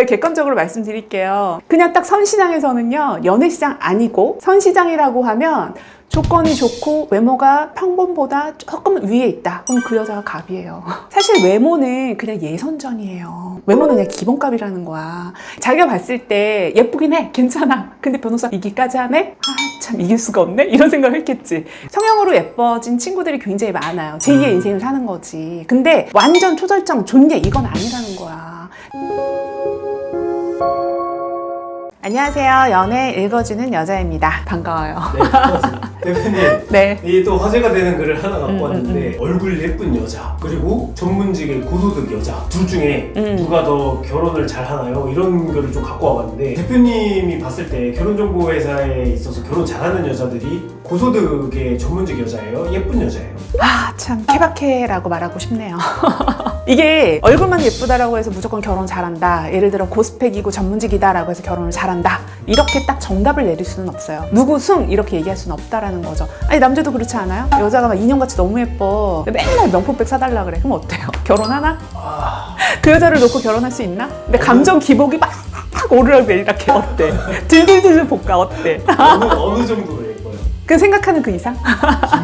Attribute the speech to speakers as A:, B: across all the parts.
A: 내가 객관적으로 말씀드릴게요. 그냥 딱 선시장에서는요, 연애시장 아니고 선시장이라고 하면 조건이 좋고 외모가 평범보다 조금 위에 있다. 그럼 그 여자가 갑이에요. 사실 외모는 그냥 예선전이에요. 외모는 그냥 기본값이라는 거야. 자기가 봤을 때 예쁘긴 해. 괜찮아. 근데 변호사 이기까지 하네? 아, 참 이길 수가 없네? 이런 생각을 했겠지. 성형으로 예뻐진 친구들이 굉장히 많아요. 제2의 인생을 사는 거지. 근데 완전 초절정 존예 이건 아니라는 거야. 안녕하세요. 연애 읽어주는 여자입니다. 반가워요.
B: 네, 반갑습니다. 대표님,
A: 네.
B: 이게 또 화제가 되는 글을 하나 갖고 왔는데 얼굴 예쁜 여자 그리고 전문직의 고소득 여자 둘 중에 누가 더 결혼을 잘 하나요? 이런 글을 좀 갖고 와봤는데 대표님이 봤을 때 결혼정보회사에 있어서 결혼 잘하는 여자들이 고소득의 전문직 여자예요? 예쁜 여자예요?
A: 아, 참 케바케라고 말하고 싶네요. 이게 얼굴만 예쁘다라고 해서 무조건 결혼 잘한다. 예를 들어 고스펙이고 전문직이다라고 해서 결혼을 잘한다. 이렇게 딱 정답을 내릴 수는 없어요. 누구 승 이렇게 얘기할 수는 없다라는 거죠. 아니 남자도 그렇지 않아요? 여자가 막 인형같이 너무 예뻐. 맨날 명품백 사달라 그래. 그럼 어때요? 결혼하나? 그 여자를 놓고 결혼할 수 있나? 근데 감정 기복이 막 오르락내리락 해. 어때? 들들들 볶아. 어때?
B: 어느 정도로 예뻐요?
A: 그 생각하는 그 이상?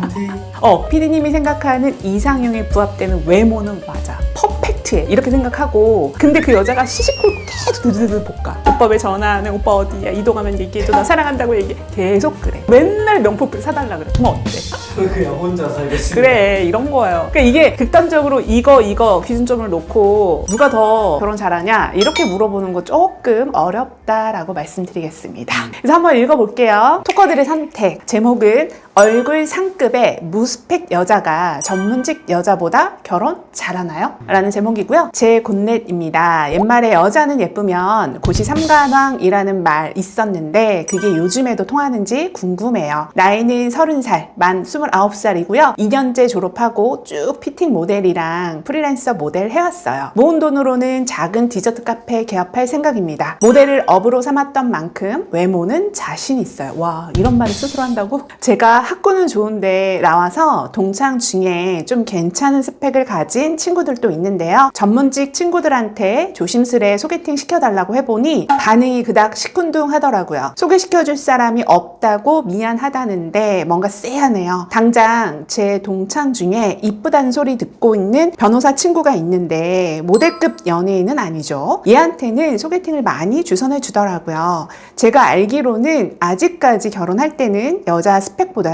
B: 김태
A: PD님이 생각하는 이상형에 부합되는 외모는 맞아. 퍼펙트해. 이렇게 생각하고 근데 그 여자가 시시콜콜 계속 드드드 볶아. 오빠 왜 전화하네? 오빠 어디야? 이동하면 얘기해줘. 나 사랑한다고 얘기해. 계속 그래. 맨날 명품백 사달라 그래. 그럼 어때?
B: 저는 그냥 혼자 살겠습니다.
A: 그래 이런 거예요. 그러니까 이게 극단적으로 이거 기준점을 놓고 누가 더 결혼 잘하냐 이렇게 물어보는 거 조금 어렵다라고 말씀드리겠습니다. 그래서 한번 읽어볼게요. 토커들의 선택. 제목은 얼굴 상급의 무스펙 여자가 전문직 여자보다 결혼 잘하나요? 라는 제목이고요. 제 곤넷입니다. 옛말에 여자는 예쁘면 고시 삼관왕이라는 말 있었는데 그게 요즘에도 통하는지 궁금해요. 나이는 30살, 만 29살이고요. 2년째 졸업하고 쭉 피팅 모델이랑 프리랜서 모델 해왔어요. 모은 돈으로는 작은 디저트 카페 개업할 생각입니다. 모델을 업으로 삼았던 만큼 외모는 자신 있어요. 와, 이런 말을 스스로 한다고? 제가 학구는 좋은데 나와서 동창 중에 좀 괜찮은 스펙을 가진 친구들도 있는데요. 전문직 친구들한테 조심스레 소개팅 시켜달라고 해보니 반응이 그닥 시큰둥하더라고요. 소개시켜줄 사람이 없다고 미안하다는데 뭔가 쎄하네요. 당장 제 동창 중에 이쁘다는 소리 듣고 있는 변호사 친구가 있는데 모델급 연예인은 아니죠. 얘한테는 소개팅을 많이 주선해 주더라고요. 제가 알기로는 아직까지 결혼할 때는 여자 스펙보다는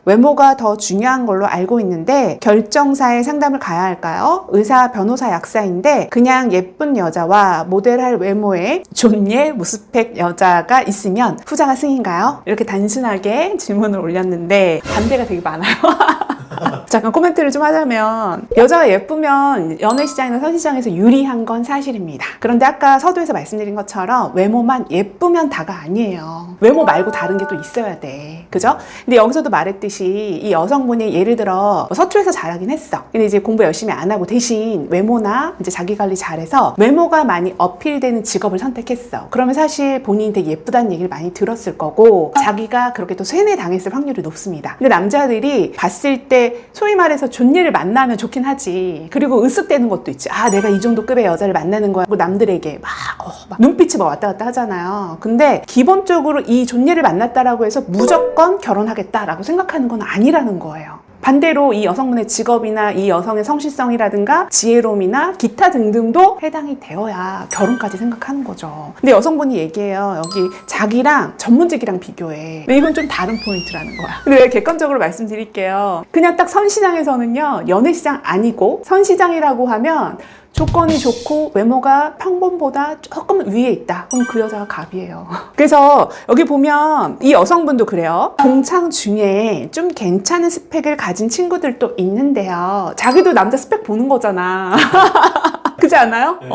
A: 외모가 더 중요한 걸로 알고 있는데 결정사에 상담을 가야 할까요? 의사, 변호사, 약사인데 그냥 예쁜 여자와 모델할 외모에 존예, 무스펙 여자가 있으면 후자가 승인가요? 이렇게 단순하게 질문을 올렸는데 반대가 되게 많아요. 잠깐 코멘트를 좀 하자면 여자가 예쁘면 연애시장이나 선시장에서 유리한 건 사실입니다. 그런데 아까 서두에서 말씀드린 것처럼 외모만 예쁘면 다가 아니에요. 외모 말고 다른 게 또 있어야 돼. 그죠? 근데 여기서도 말했듯이 이 여성분이 예를 들어 서초에서 잘하긴 했어. 근데 이제 공부 열심히 안 하고 대신 외모나 이제 자기 관리 잘해서 외모가 많이 어필되는 직업을 선택했어. 그러면 사실 본인이 되게 예쁘다는 얘기를 많이 들었을 거고 자기가 그렇게 또 세뇌당했을 확률이 높습니다. 근데 남자들이 봤을 때 소위 말해서 존예를 만나면 좋긴 하지. 그리고 으쓱대는 것도 있지. 아, 내가 이 정도 급의 여자를 만나는 거야. 남들에게 막 눈빛이 막 왔다 갔다 하잖아요. 근데 기본적으로 이 존예를 만났다라고 해서 무조건 결혼하겠다라고 생각하는 건 아니라는 거예요. 반대로 이 여성분의 직업이나 이 여성의 성실성이라든가 지혜로움이나 기타 등등도 해당이 되어야 결혼까지 생각하는 거죠. 근데 여성분이 얘기해요. 여기 자기랑 전문직이랑 비교해. 근데 이건 좀 다른 포인트라는 거야. 근데 내가 객관적으로 말씀드릴게요. 그냥 딱 선시장에서는요. 연애시장 아니고 선시장이라고 하면 조건이 좋고 외모가 평범보다 조금 위에 있다. 그럼 그 여자가 갑이에요. 그래서 여기 보면 이 여성분도 그래요. 동창 중에 좀 괜찮은 스펙을 가진 친구들도 있는데요. 자기도 남자 스펙 보는 거잖아. 그렇지 않아요?
B: 네.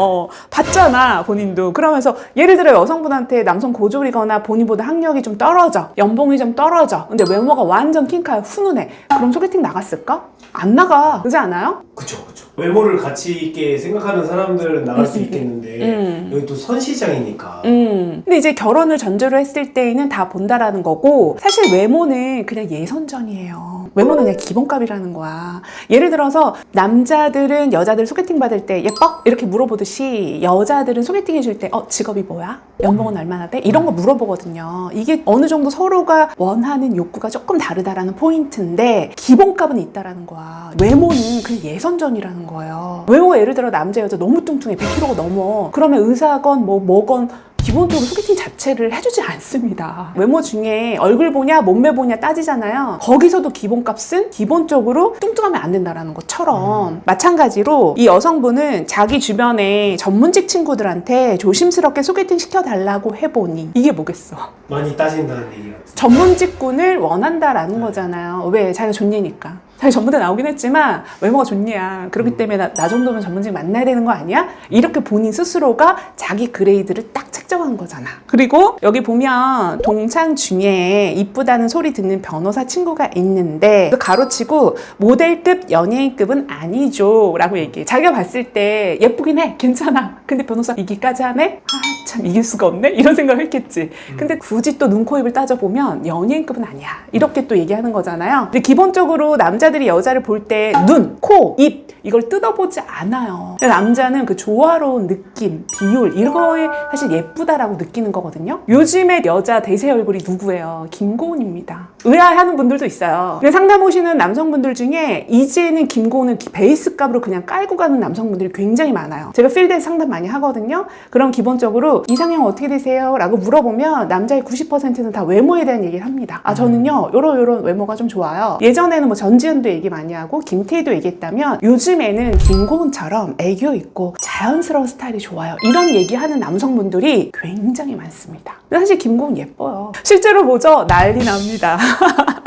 A: 봤잖아 본인도. 그러면서 예를 들어 여성분한테 남성 고졸이거나 본인보다 학력이 좀 떨어져, 연봉이 좀 떨어져, 근데 외모가 완전 킹카야, 훈훈해. 그럼 소개팅 나갔을까? 안 나가. 그렇지 않아요?
B: 그쵸. 외모를 가치 있게 생각하는 사람들은 나갈 수 있겠는데 여기 또 선시장이니까
A: 근데 이제 결혼을 전제로 했을 때에는 다 본다라는 거고 사실 외모는 그냥 예선전이에요. 외모는 그냥 기본값이라는 거야. 예를 들어서 남자들은 여자들 소개팅 받을 때 예뻐? 이렇게 물어보듯이 여자들은 소개팅 해줄 때 직업이 뭐야? 연봉은 얼마나 돼? 이런 거 물어보거든요. 이게 어느 정도 서로가 원하는 욕구가 조금 다르다라는 포인트인데 기본값은 있다라는 거야. 외모는 그냥 예선전이라는 거예요. 외모가 예를 들어 남자 여자 너무 뚱뚱해 100kg가 넘어. 그러면 의사건 뭐건 기본적으로 소개팅 자체를 해주지 않습니다. 외모 중에 얼굴 보냐 몸매 보냐 따지잖아요. 거기서도 기본값은 기본적으로 뚱뚱하면 안 된다는 것처럼 마찬가지로 이 여성분은 자기 주변에 전문직 친구들한테 조심스럽게 소개팅 시켜달라고 해보니 이게 뭐겠어?
B: 많이 따진다는 얘기 같은.
A: 전문직군을 원한다라는 거잖아요. 왜? 자기가 존예니까. 자기 전부 다 나오긴 했지만 외모가 존예야. 그렇기 때문에 나 정도면 전문직 만나야 되는 거 아니야? 이렇게 본인 스스로가 자기 그레이드를 딱 책정한 거잖아. 그리고 여기 보면 동창 중에 이쁘다는 소리 듣는 변호사 친구가 있는데 가로치고 모델급 연예인급은 아니죠 라고 얘기해. 자기가 봤을 때 예쁘긴 해. 괜찮아. 근데 변호사 이기까지 하네? 참 이길 수가 없네? 이런 생각을 했겠지. 근데 굳이 또 눈, 코, 입을 따져보면 연예인급은 아니야. 이렇게 또 얘기하는 거잖아요. 근데 기본적으로 남자들이 여자를 볼 때 눈, 코, 입 이걸 뜯어보지 않아요. 남자는 그 조화로운 느낌, 비율 이런 거에 사실 예쁘다라고 느끼는 거거든요. 요즘에 여자 대세 얼굴이 누구예요? 김고은입니다. 의아해하는 분들도 있어요. 근데 상담 오시는 남성분들 중에 이제는 김고은은 베이스 값으로 그냥 깔고 가는 남성분들이 굉장히 많아요. 제가 필드에서 상담 많이 하거든요. 그럼 기본적으로 이상형 어떻게 되세요? 라고 물어보면 남자의 90%는 다 외모에 대한 얘기를 합니다. 저는요 요런 외모가 좀 좋아요. 예전에는 뭐 전지현도 얘기 많이 하고 김태희도 얘기했다면 요즘에는 김고은처럼 애교 있고 자연스러운 스타일이 좋아요. 이런 얘기하는 남성분들이 굉장히 많습니다. 사실 김고은 예뻐요. 실제로 보죠? 난리 납니다.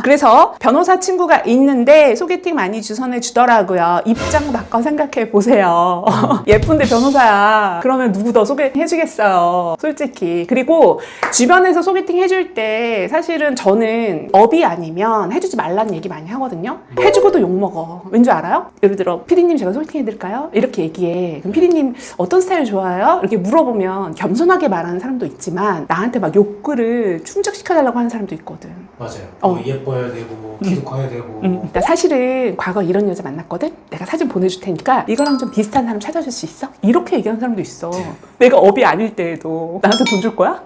A: 그래서 변호사 친구가 있는데 소개팅 많이 주선해 주더라고요. 입장 바꿔 생각해 보세요. 예쁜데 변호사야. 그러면 누구 더 소개해 주겠어요. 솔직히. 그리고 주변에서 소개팅 해줄 때 사실은 저는 업이 아니면 해주지 말라는 얘기 많이 하거든요. 해주고도 욕먹어. 왠지 알아요? 예를 들어 피디님 제가 소개팅 해드릴까요? 이렇게 얘기해. 그럼 피디님 어떤 스타일 좋아해요? 이렇게 물어보면 겸손하게 말하는 사람도 있지만 나한테 막 욕구를 충족시켜달라고 하는 사람도 있거든.
B: 맞아요. 예뻐야 되고 키도 커야 되고.
A: 나 사실은 과거 이런 여자 만났거든? 내가 사진 보내줄 테니까 이거랑 좀 비슷한 사람 찾아줄 수 있어? 이렇게 얘기하는 사람도 있어. 내가 업이 아닐 때에도 나한테 돈 줄 거야?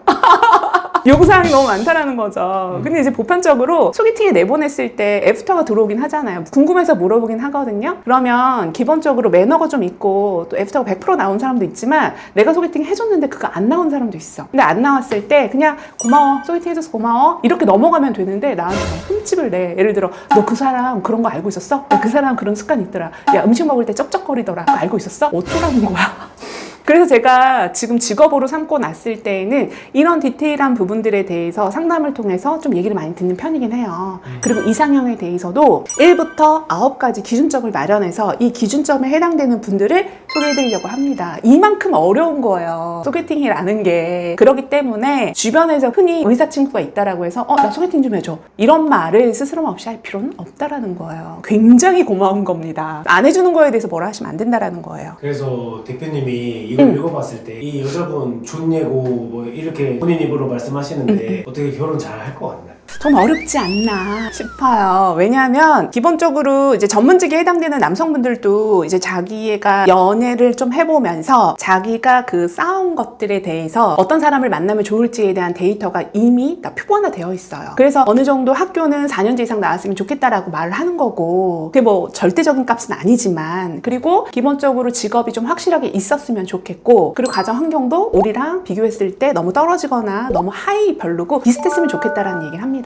A: 요구사항이 너무 많다라는 거죠. 근데 이제 보편적으로 소개팅에 내보냈을 때 애프터가 들어오긴 하잖아요. 궁금해서 물어보긴 하거든요. 그러면 기본적으로 매너가 좀 있고 또 애프터가 100% 나온 사람도 있지만 내가 소개팅 해줬는데 그거 안 나온 사람도 있어. 근데 안 나왔을 때 그냥 고마워, 소개팅 해줘서 고마워 이렇게 넘어가면 되는데 나한테 막 흠집을 내. 예를 들어 너 그 사람 그런 거 알고 있었어? 야, 그 사람 그런 습관 있더라. 야, 음식 먹을 때 쩝쩝거리더라. 그거 알고 있었어? 어쩌라는 거야? 그래서 제가 지금 직업으로 삼고 났을 때에는 이런 디테일한 부분들에 대해서 상담을 통해서 좀 얘기를 많이 듣는 편이긴 해요. 그리고 이상형에 대해서도 1부터 9가지 기준점을 마련해서 이 기준점에 해당되는 분들을 소개해드리려고 합니다. 이만큼 어려운 거예요. 소개팅이라는 게. 그렇기 때문에 주변에서 흔히 의사 친구가 있다라고 해서 나 소개팅 좀 해줘. 이런 말을 스스럼 없이 할 필요는 없다라는 거예요. 굉장히 고마운 겁니다. 안 해주는 거에 대해서 뭐라 하시면 안 된다라는 거예요.
B: 그래서 대표님이 이걸 읽어봤을 때 이 여자분 존예고 뭐 이렇게 본인 입으로 말씀하시는데 어떻게 결혼 잘 할 것 같나요?
A: 좀 어렵지 않나 싶어요. 왜냐하면 기본적으로 이제 전문직에 해당되는 남성분들도 이제 자기가 연애를 좀 해보면서 자기가 그 쌓은 것들에 대해서 어떤 사람을 만나면 좋을지에 대한 데이터가 이미 다 표본화되어 있어요. 그래서 어느 정도 학교는 4년제 이상 나왔으면 좋겠다라고 말을 하는 거고 그게 뭐 절대적인 값은 아니지만 그리고 기본적으로 직업이 좀 확실하게 있었으면 좋겠고 그리고 가정 환경도 우리랑 비교했을 때 너무 떨어지거나 너무 하이 별로고 비슷했으면 좋겠다라는 얘기를 합니다.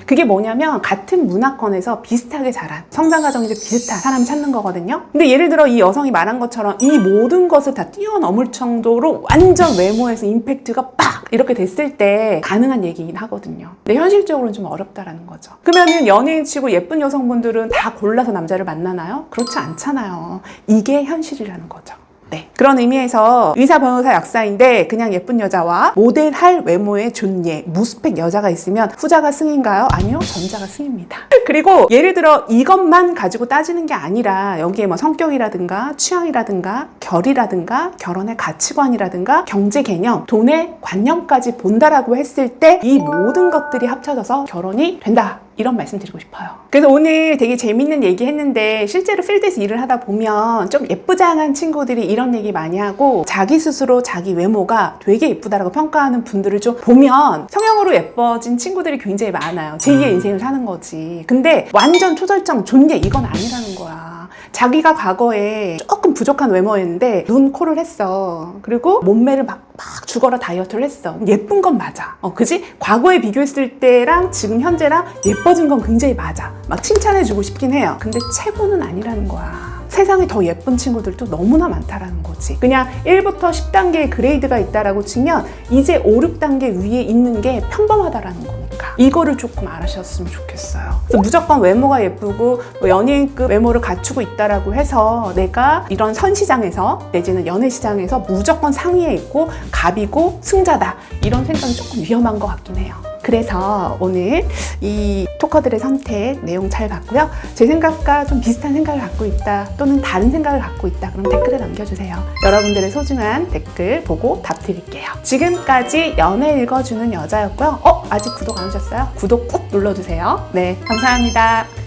A: 그게 뭐냐면 같은 문화권에서 비슷하게 자란 성장 과정이 비슷한 사람을 찾는 거거든요. 근데 예를 들어 이 여성이 말한 것처럼 이 모든 것을 다 뛰어넘을 정도로 완전 외모에서 임팩트가 빡 이렇게 됐을 때 가능한 얘기긴 하거든요. 근데 현실적으로는 좀 어렵다라는 거죠. 그러면은 연예인 치고 예쁜 여성분들은 다 골라서 남자를 만나나요? 그렇지 않잖아요. 이게 현실이라는 거죠. 네. 그런 의미에서 의사, 변호사, 약사인데 그냥 예쁜 여자와 모델할 외모의 존예, 무스펙 여자가 있으면 후자가 승인가요? 아니요, 전자가 승입니다. 그리고 예를 들어 이것만 가지고 따지는 게 아니라 여기에 뭐 성격이라든가 취향이라든가 결이라든가 결혼의 가치관이라든가 경제 개념, 돈의 관념까지 본다라고 했을 때 이 모든 것들이 합쳐져서 결혼이 된다. 이런 말씀 드리고 싶어요. 그래서 오늘 되게 재밌는 얘기 했는데 실제로 필드에서 일을 하다 보면 좀 예쁘장한 친구들이 이런 얘기 많이 하고 자기 스스로 자기 외모가 되게 예쁘다라고 평가하는 분들을 좀 보면 성형으로 예뻐진 친구들이 굉장히 많아요. 제2의 인생을 사는 거지. 근데 완전 초절정 존재 이건 아니라는 거야. 자기가 과거에 조금 부족한 외모였는데 눈, 코를 했어. 그리고 몸매를 막 죽어라 다이어트를 했어. 예쁜 건 맞아. 그지? 과거에 비교했을 때랑 지금 현재랑 예뻐진 건 굉장히 맞아. 막 칭찬해주고 싶긴 해요. 근데 최고는 아니라는 거야. 세상에 더 예쁜 친구들도 너무나 많다라는 거지. 그냥 1부터 10단계의 그레이드가 있다라고 치면 이제 5, 6단계 위에 있는 게 평범하다라는 거니까 이거를 조금 알아셨으면 좋겠어요. 그래서 무조건 외모가 예쁘고 연예인급 외모를 갖추고 있다라고 해서 내가 이런 선시장에서 내지는 연예시장에서 무조건 상위에 있고 갑이고 승자다 이런 생각은 조금 위험한 것 같긴 해요. 그래서 오늘 이 토커들의 선택 내용 잘 봤고요. 제 생각과 좀 비슷한 생각을 갖고 있다 또는 다른 생각을 갖고 있다 그럼 댓글에 남겨주세요. 여러분들의 소중한 댓글 보고 답 드릴게요. 지금까지 연애 읽어주는 여자였고요. 아직 구독 안 하셨어요? 구독 꾹 눌러주세요. 네, 감사합니다.